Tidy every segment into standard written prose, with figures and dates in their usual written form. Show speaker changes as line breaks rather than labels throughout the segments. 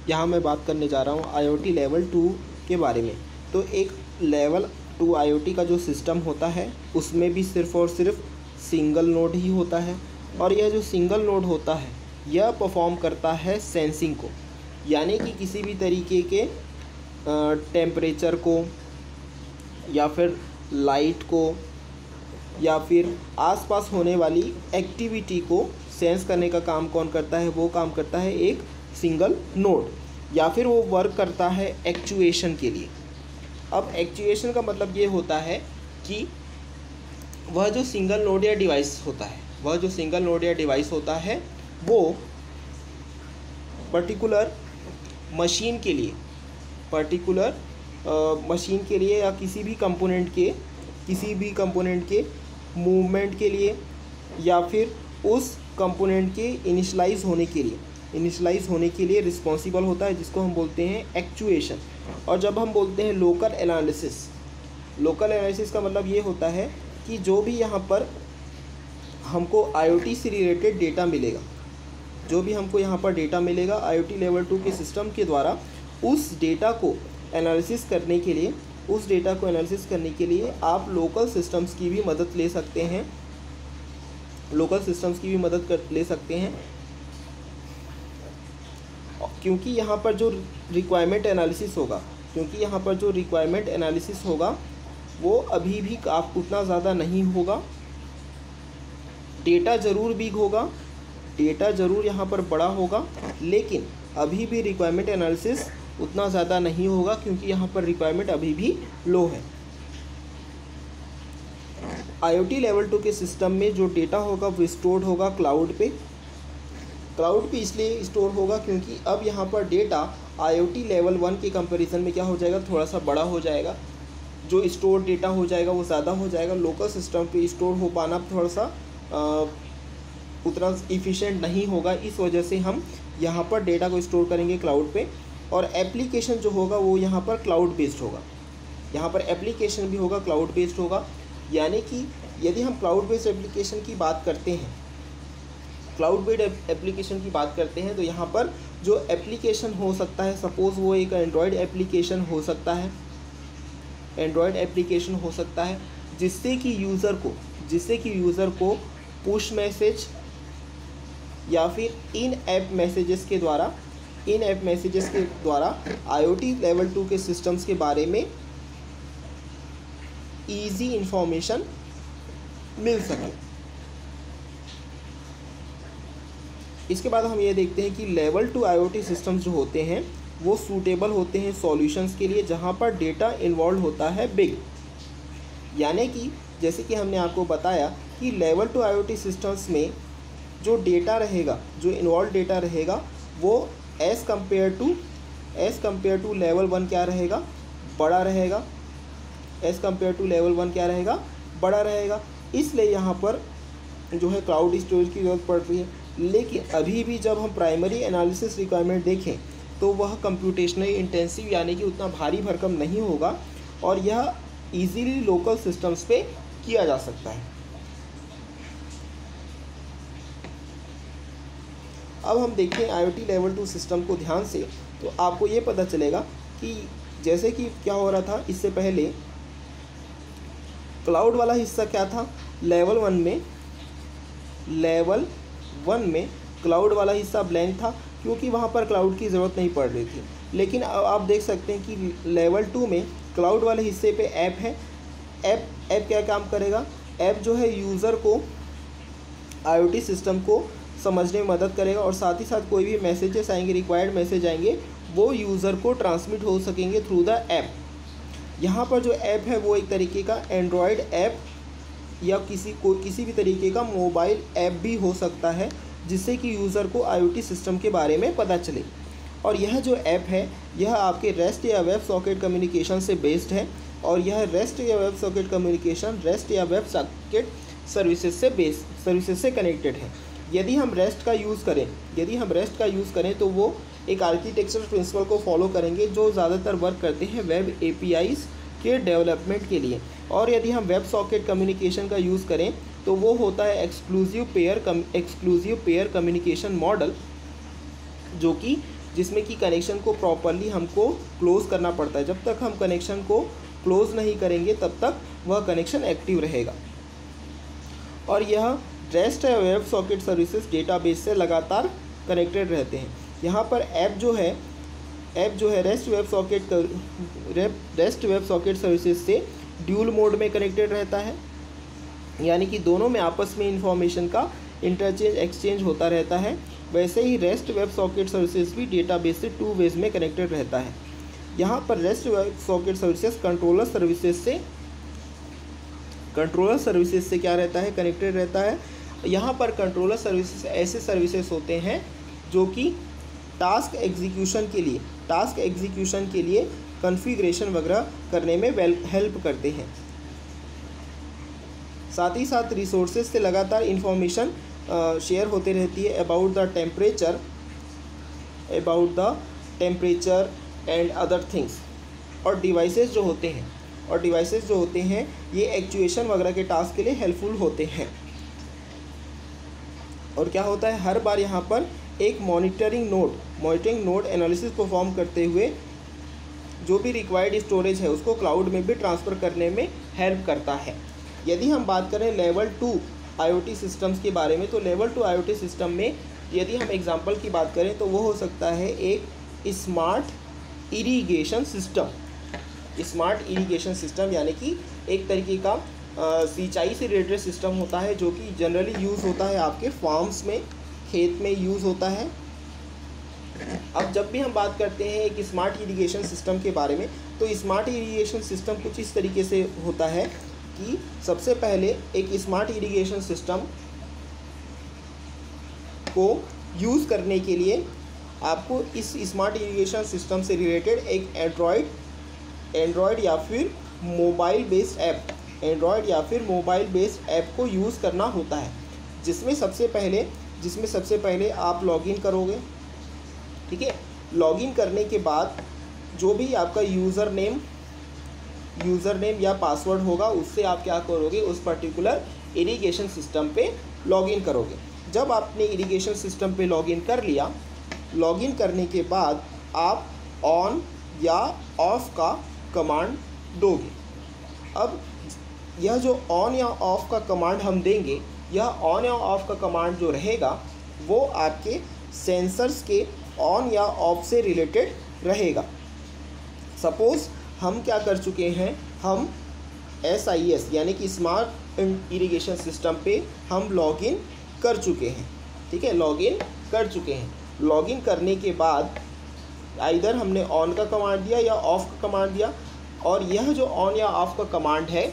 यहाँ मैं बात करने जा रहा हूँ IoT लेवल 2 के बारे में। तो एक लेवल 2 IoT का जो सिस्टम होता है उसमें भी सिर्फ़ और सिर्फ सिंगल नोड ही होता है, और यह जो सिंगल नोड होता है यह परफॉर्म करता है सेंसिंग को, यानी कि किसी भी तरीके के टेम्परेचर को या फिर लाइट को या फिर आसपास होने वाली एक्टिविटी को सेंस करने का काम कौन करता है? वो काम करता है एक सिंगल नोड, या फिर वो वर्क करता है एक्चुएशन के लिए। अब एक्चुएशन का मतलब ये होता है कि वह जो सिंगल नोड या डिवाइस होता है वो पर्टिकुलर मशीन के लिए या किसी भी कंपोनेंट के मूवमेंट के लिए या फिर उस कंपोनेंट के इनिशियलाइज होने के लिए रिस्पॉन्सिबल होता है, जिसको हम बोलते हैं एक्चुएशन। और जब हम बोलते हैं लोकल एनालिसिस का मतलब ये होता है कि जो भी यहाँ पर हमको IoT से रिलेटेड डेटा मिलेगा, IoT लेवल 2 के सिस्टम के द्वारा उस डेटा को एनालिसिस करने के लिए आप लोकल सिस्टम्स की भी मदद ले सकते हैं, क्योंकि यहाँ पर जो रिक्वायरमेंट एनालिसिस होगा वो अभी भी आप उतना ज़्यादा नहीं होगा। डेटा ज़रूर यहाँ पर बड़ा होगा, लेकिन अभी भी रिक्वायरमेंट एनालिसिस उतना ज़्यादा नहीं होगा, क्योंकि यहाँ पर रिक्वायरमेंट अभी भी लो है। IoT लेवल 2 के सिस्टम में जो डेटा होगा वो स्टोर्ड होगा क्लाउड पे इसलिए स्टोर होगा क्योंकि अब यहाँ पर डेटा IoT लेवल 1 के कंपैरिजन में क्या हो जाएगा, थोड़ा सा बड़ा हो जाएगा। जो स्टोर डेटा हो जाएगा वो ज़्यादा हो जाएगा। लोकल सिस्टम पे स्टोर हो पाना थोड़ा सा उतना इफ़िशिएंट नहीं होगा। इस वजह से हम यहाँ पर डेटा को स्टोर करेंगे क्लाउड पे, और एप्लीकेशन जो होगा वो यहाँ पर क्लाउड बेस्ड होगा। एप्लीकेशन भी होगा क्लाउड बेस्ड होगा। यानी कि यदि हम क्लाउड बेस्ड एप्लीकेशन की बात करते हैं तो यहाँ पर जो एप्लीकेशन हो सकता है, सपोज़ वो एक एंड्रॉयड एप्लीकेशन हो सकता है जिससे कि यूज़र को पुश मैसेज या फिर इन ऐप मैसेजेस के द्वारा IoT लेवल 2 के सिस्टम्स के बारे में ईजी इंफॉर्मेशन मिल सके। इसके बाद हम ये देखते हैं कि लेवल 2 IoT सिस्टम्स जो होते हैं वो सूटेबल होते हैं सॉल्यूशंस के लिए जहाँ पर डेटा इन्वॉल्व होता है बिग। यानी कि जैसे कि हमने आपको बताया कि लेवल 2 IoT सिस्टम्स में जो डेटा रहेगा, जो इन्वॉल्व डेटा रहेगा, वो एज़ कम्पेयर टू लेवल 1 क्या रहेगा, बड़ा रहेगा। इसलिए यहाँ पर जो है क्लाउड स्टोरेज की ज़रूरत पड़ रही है। लेकिन अभी भी जब हम प्राइमरी एनालिसिस रिक्वायरमेंट देखें तो वह कंप्यूटेशनली इंटेंसिव यानी कि उतना भारी भरकम नहीं होगा, और यह ईजीली लोकल सिस्टम्स पे किया जा सकता है। अब हम देखें IoT लेवल 2 सिस्टम को ध्यान से, तो आपको ये पता चलेगा कि जैसे कि क्या हो रहा था इससे पहले, क्लाउड वाला हिस्सा क्या था, लेवल 1 में क्लाउड वाला हिस्सा ब्लैंक था, क्योंकि वहाँ पर क्लाउड की ज़रूरत नहीं पड़ रही थी। लेकिन अब आप देख सकते हैं कि लेवल 2 में क्लाउड वाले हिस्से पे ऐप है। ऐप क्या काम करेगा, ऐप जो है यूज़र को IoT सिस्टम को समझने में मदद करेगा, और साथ ही साथ कोई भी मैसेजेस आएंगे, रिक्वायर्ड मैसेज आएंगे, वो यूज़र को ट्रांसमिट हो सकेंगे थ्रू द ऐप। यहाँ पर जो ऐप है वो एक तरीके का एंड्रॉयड ऐप या किसी भी तरीके का मोबाइल ऐप भी हो सकता है, जिससे कि यूज़र को IoT सिस्टम के बारे में पता चले। और यह जो ऐप है यह आपके रेस्ट या वेब सॉकेट कम्युनिकेशन से बेस्ड है, और यह रेस्ट या वेब सॉकेट सर्विसेज से कनेक्टेड है। यदि हम रेस्ट का यूज़ करें तो वो एक आर्किटेक्चर प्रिंसिपल को फॉलो करेंगे जो ज़्यादातर वर्क करते हैं वेब APIs के डेवलपमेंट के लिए। और यदि हम वेब सॉकेट कम्युनिकेशन का यूज़ करें तो वो होता है एक्सक्लूसिव पेयर कम्युनिकेशन मॉडल, जो कि जिसमें कि कनेक्शन को प्रॉपरली हमको क्लोज करना पड़ता है। जब तक हम कनेक्शन को क्लोज नहीं करेंगे तब तक वह कनेक्शन एक्टिव रहेगा। और यह rest web socket services database से लगातार कनेक्टेड रहते हैं। यहाँ पर ऐप जो है रेस्ट वेब सॉकेट सर्विसेज से ड्यूल मोड में कनेक्टेड रहता है, यानी कि दोनों में आपस में इंफॉर्मेशन का एक्सचेंज होता रहता है। वैसे ही रेस्ट वेब सॉकेट सर्विसेज भी डेटाबेस से 2 वेज में कनेक्टेड रहता है। यहाँ पर rest web socket services controller services से क्या रहता है, कनेक्टेड रहता है। यहाँ पर कंट्रोलर सर्विसेज ऐसे सर्विसेज होते हैं जो कि टास्क एग्जीक्यूशन के लिए कॉन्फ़िगरेशन वगैरह करने में हेल्प करते हैं। साथ ही साथ रिसोर्सेज से लगातार इंफॉर्मेशन शेयर होते रहती है about the temperature and other things. और डिवाइसेस जो होते हैं ये एक्चुएशन वगैरह के टास्क के लिए हेल्पफुल होते हैं। और क्या होता है, हर बार यहाँ पर एक मॉनिटरिंग नोड एनालिसिस परफॉर्म करते हुए जो भी रिक्वायर्ड स्टोरेज है उसको क्लाउड में भी ट्रांसफ़र करने में हेल्प करता है। यदि हम बात करें लेवल 2 IoT सिस्टम्स के बारे में, तो लेवल 2 IoT सिस्टम में यदि हम एग्जांपल की बात करें तो वो हो सकता है एक स्मार्ट इरिगेशन सिस्टम, यानी कि एक तरीके का सिंचाई से रिलेटेड सिस्टम होता है जो कि जनरली यूज़ होता है आपके फार्म्स में, खेत में यूज़ होता है। अब जब भी हम बात करते हैं एक स्मार्ट इरिगेशन सिस्टम के बारे में, तो स्मार्ट इरिगेशन सिस्टम कुछ इस तरीके से होता है कि सबसे पहले एक स्मार्ट इरिगेशन सिस्टम को यूज़ करने के लिए आपको इस स्मार्ट इरिगेशन सिस्टम से रिलेटेड एक एंड्रॉयड या फिर मोबाइल बेस्ड ऐप को यूज़ करना होता है, जिसमें सबसे पहले आप लॉगिन करोगे। ठीक है, लॉगिन करने के बाद जो भी आपका यूज़र नेम या पासवर्ड होगा उससे आप क्या करोगे, उस पर्टिकुलर इरिगेशन सिस्टम पे लॉगिन करोगे। जब आपने इरिगेशन सिस्टम पे लॉगिन कर लिया, लॉगिन करने के बाद आप ऑन या ऑफ का कमांड दोगे। अब यह जो ऑन या ऑफ का कमांड हम देंगे, यह ऑन या ऑफ का कमांड जो रहेगा वो आपके सेंसर्स के ऑन या ऑफ से रिलेटेड रहेगा। सपोज़ हम क्या कर चुके हैं, हम SIS यानी कि स्मार्ट इरिगेशन सिस्टम पे हम लॉगिन कर चुके हैं। ठीक है, लॉगिन कर चुके हैं। लॉगिन करने के बाद आइदर हमने ऑन का कमांड दिया या ऑफ का कमांड दिया, और यह जो ऑन या ऑफ का कमांड है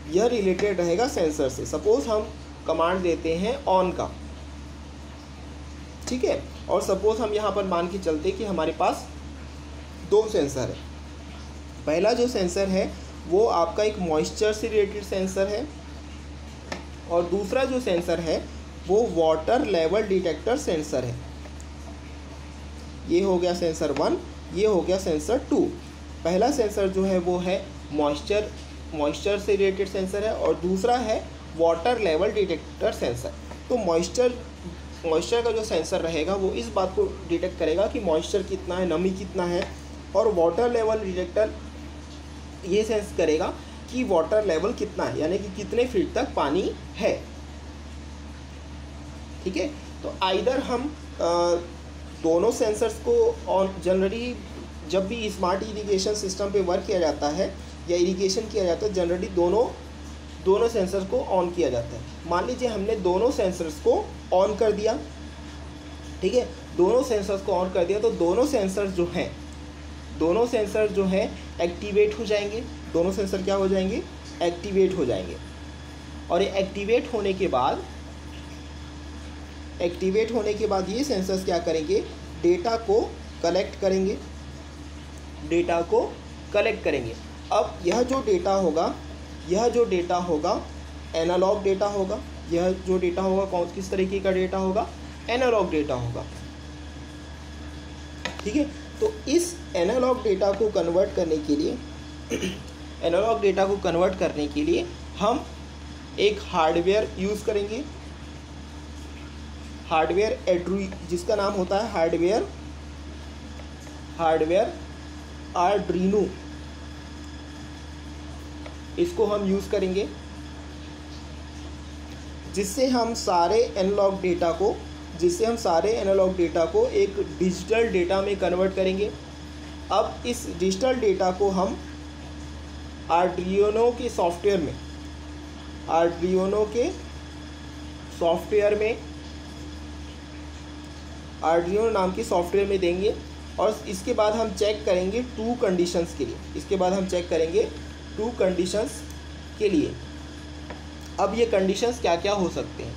यह रिलेटेड रहेगा सेंसर से। सपोज़ हम कमांड देते हैं ऑन का, ठीक है, और सपोज़ हम यहाँ पर मान के चलते कि हमारे पास 2 सेंसर है। पहला जो सेंसर है वो आपका एक मॉइस्चर से रिलेटेड सेंसर है, और दूसरा जो सेंसर है वो वाटर लेवल डिटेक्टर सेंसर है। ये हो गया सेंसर 1, ये हो गया सेंसर 2। पहला सेंसर जो है वो है मॉइस्चर से रिलेटेड सेंसर है, और दूसरा है वाटर लेवल डिटेक्टर सेंसर। तो मॉइस्चर का जो सेंसर रहेगा वो इस बात को डिटेक्ट करेगा कि मॉइस्चर कितना है, नमी कितना है, और वाटर लेवल डिटेक्टर ये सेंस करेगा कि वाटर लेवल कितना है, यानी कि कितने फीट तक पानी है। ठीक है, तो आइदर हम दोनों सेंसर्स को ऑन, जनरली जब भी स्मार्ट इरिगेशन सिस्टम पे वर्क किया जाता है या इरिगेशन किया जाता है, जनरली दोनों सेंसर्स को ऑन किया जाता है। मान लीजिए हमने दोनों सेंसर्स को ऑन कर दिया, ठीक है, दोनों सेंसर्स को ऑन कर दिया, तो दोनों सेंसर जो है एक्टिवेट हो जाएंगे। दोनों सेंसर क्या हो जाएंगे, एक्टिवेट हो जाएंगे। और ये एक्टिवेट होने के बाद ये सेंसर्स क्या करेंगे, डेटा को कलेक्ट करेंगे। अब यह जो डेटा होगा एनालॉग डेटा होगा। यह जो डेटा होगा किस तरीके का डेटा होगा, एनालॉग डेटा होगा। ठीक है, तो इस एनालॉग डेटा को कन्वर्ट करने के लिए हम एक हार्डवेयर यूज़ करेंगे। हार्डवेयर जिसका नाम होता है हार्डवेयर आर्डुइनो, इसको हम यूज़ करेंगे, जिससे हम सारे एनालॉग डेटा को एक डिजिटल डेटा में कन्वर्ट करेंगे। अब इस डिजिटल डेटा को हम आर्डुइनो के सॉफ्टवेयर में आर्डुइनो नाम के सॉफ्टवेयर में देंगे, और इसके बाद हम चेक करेंगे टू कंडीशंस के लिए। अब ये कंडीशंस क्या क्या हो सकते हैं?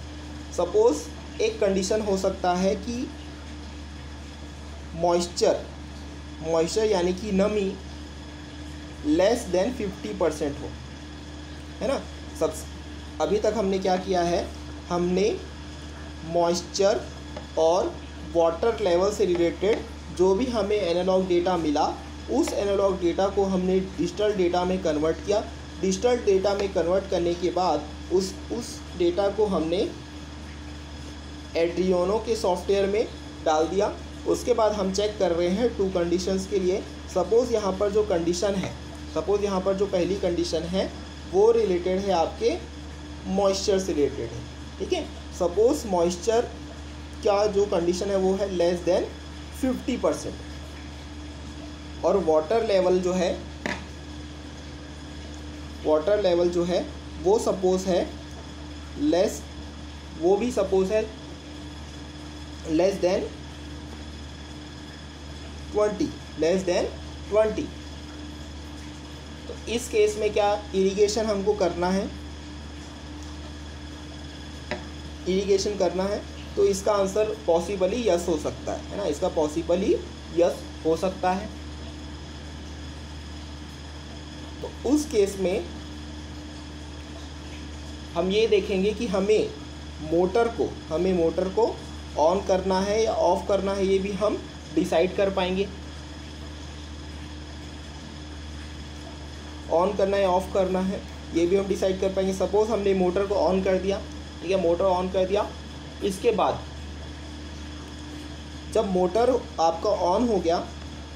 सपोज़ एक कंडीशन हो सकता है कि मॉइस्चर यानी कि नमी लेस देन 50% हो, है ना। अभी तक हमने क्या किया है, हमने मॉइस्चर और वाटर लेवल से रिलेटेड जो भी हमें एनालॉग डेटा मिला, उस एनालॉग डेटा को हमने डिजिटल डेटा में कन्वर्ट किया। डिजिटल डेटा में कन्वर्ट करने के बाद उस डेटा को हमने आर्डुइनो के सॉफ्टवेयर में डाल दिया। उसके बाद हम चेक कर रहे हैं टू कंडीशंस के लिए। सपोज़ यहाँ पर जो पहली कंडीशन है वो रिलेटेड है आपके मॉइस्चर से रिलेटेड है, ठीक है। सपोज़ मॉइस्चर का जो कंडीशन है वो है लेस देन 50%, और वाटर लेवल जो है वो सपोज़ है लेस देन 20। तो इस केस में क्या इरिगेशन हमको करना है, तो इसका आंसर पॉसिबली यस हो सकता है ना, इसका पॉसिबली यस हो सकता है। तो उस केस में हम ये देखेंगे कि हमें मोटर को ऑन करना है या ऑफ करना है, ये भी हम डिसाइड कर पाएंगे। ऑन करना है या ऑफ करना है ये भी हम डिसाइड कर पाएंगे। सपोज़ हमने मोटर को ऑन कर दिया, ठीक है, मोटर ऑन कर दिया। इसके बाद जब मोटर आपका ऑन हो गया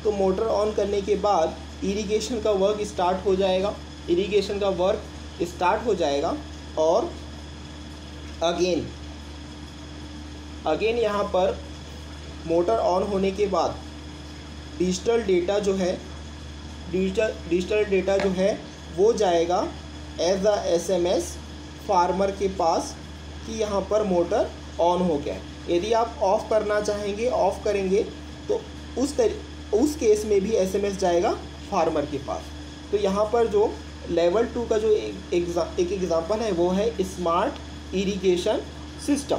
तो मोटर ऑन करने के बाद इरिगेशन का वर्क स्टार्ट हो जाएगा, और अगेन यहाँ पर मोटर ऑन होने के बाद डिजिटल डेटा जो है वो जाएगा एज अ SMS फार्मर के पास कि यहाँ पर मोटर ऑन हो गया है। यदि आप ऑफ़ करना चाहेंगे, ऑफ़ करेंगे तो उस केस में भी SMS जाएगा फार्मर के पास। तो यहाँ पर जो लेवल 2 का जो एक एग्ज़ाम्पल है वो है स्मार्ट इरिगेशन सिस्टम।